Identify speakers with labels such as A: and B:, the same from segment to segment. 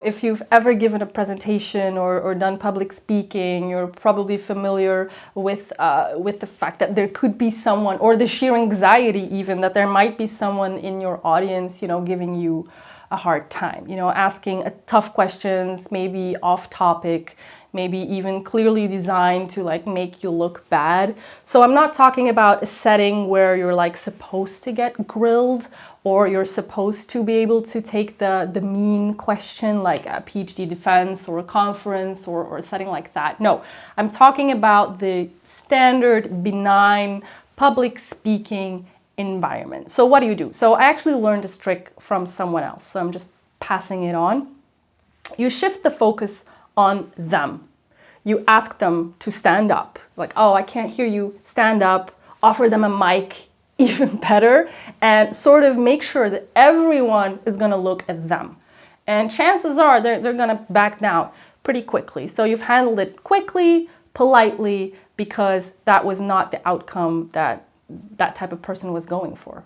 A: If you've ever given a presentation or done public speaking, you're probably familiar with the fact that there could be someone, or the sheer anxiety even, that there might be someone in your audience, giving you a hard time, asking tough questions, maybe off topic, maybe even clearly designed to make you look bad. So I'm not talking about a setting where you're supposed to get grilled, or you're supposed to be able to take the mean question like a PhD defense or a conference or a setting like that. No, I'm talking about the standard benign public speaking environment. So what do you do? So I actually learned this trick from someone else, so I'm just passing it on. You shift the focus on them. You ask them to stand up, oh, I can't hear you, stand up, offer them a mic, even better, and sort of make sure that everyone is going to look at them. And chances are they're going to back down pretty quickly. So you've handled it quickly, politely, because that was not the outcome that type of person was going for.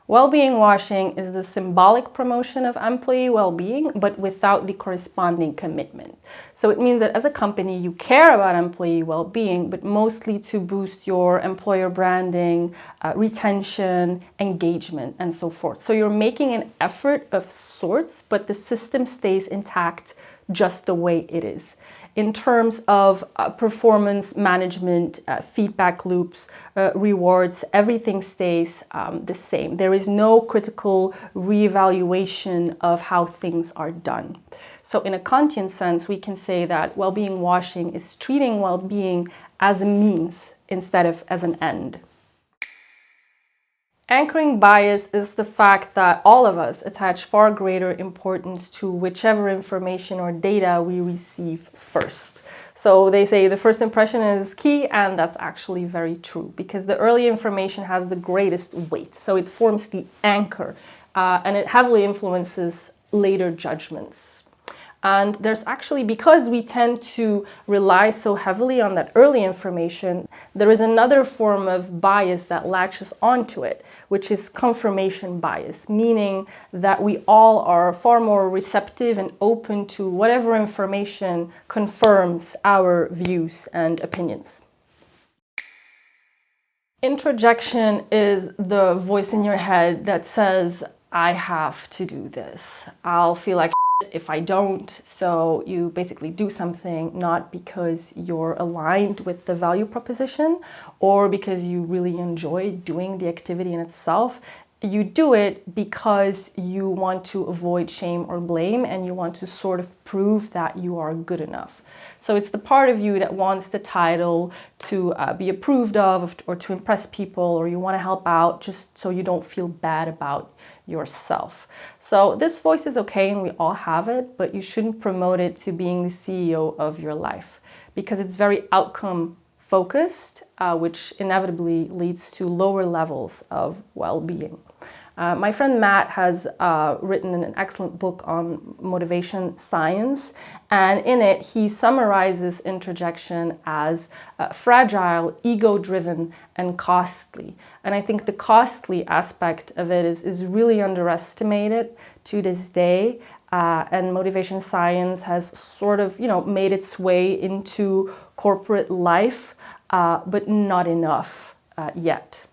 A: Well-being washing is the symbolic promotion of employee well-being, but without the corresponding commitment. So it means that as a company, you care about employee well-being, but mostly to boost your employer branding, retention, engagement, and so forth. So you're making an effort of sorts, but the system stays intact just the way it is. In terms of performance management, feedback loops, rewards, everything stays the same. There is no critical reevaluation of how things are done. So in a Kantian sense, we can say that well-being washing is treating well-being as a means instead of as an end. Anchoring bias is the fact that all of us attach far greater importance to whichever information or data we receive first. So they say the first impression is key, and that's actually very true because the early information has the greatest weight. So it forms the anchor and it heavily influences later judgments. And there's actually, because we tend to rely so heavily on that early information, there is another form of bias that latches onto it, which is confirmation bias, meaning that we all are far more receptive and open to whatever information confirms our views and opinions. Introjection is the voice in your head that says, I have to do this. I'll feel like if I don't. So you basically do something not because you're aligned with the value proposition or because you really enjoy doing the activity in itself. You do it because you want to avoid shame or blame, and you want to sort of prove that you are good enough. So it's the part of you that wants the title, to be approved of, or to impress people, or you want to help out just so you don't feel bad about yourself. So this voice is okay, and we all have it, but you shouldn't promote it to being the CEO of your life because it's very outcome focused, which inevitably leads to lower levels of well-being. My friend Matt has written an excellent book on motivation science, and in it he summarizes introjection as fragile, ego-driven, and costly. And I think the costly aspect of it is really underestimated to this day. And motivation science has sort of, made its way into corporate life, but not enough yet.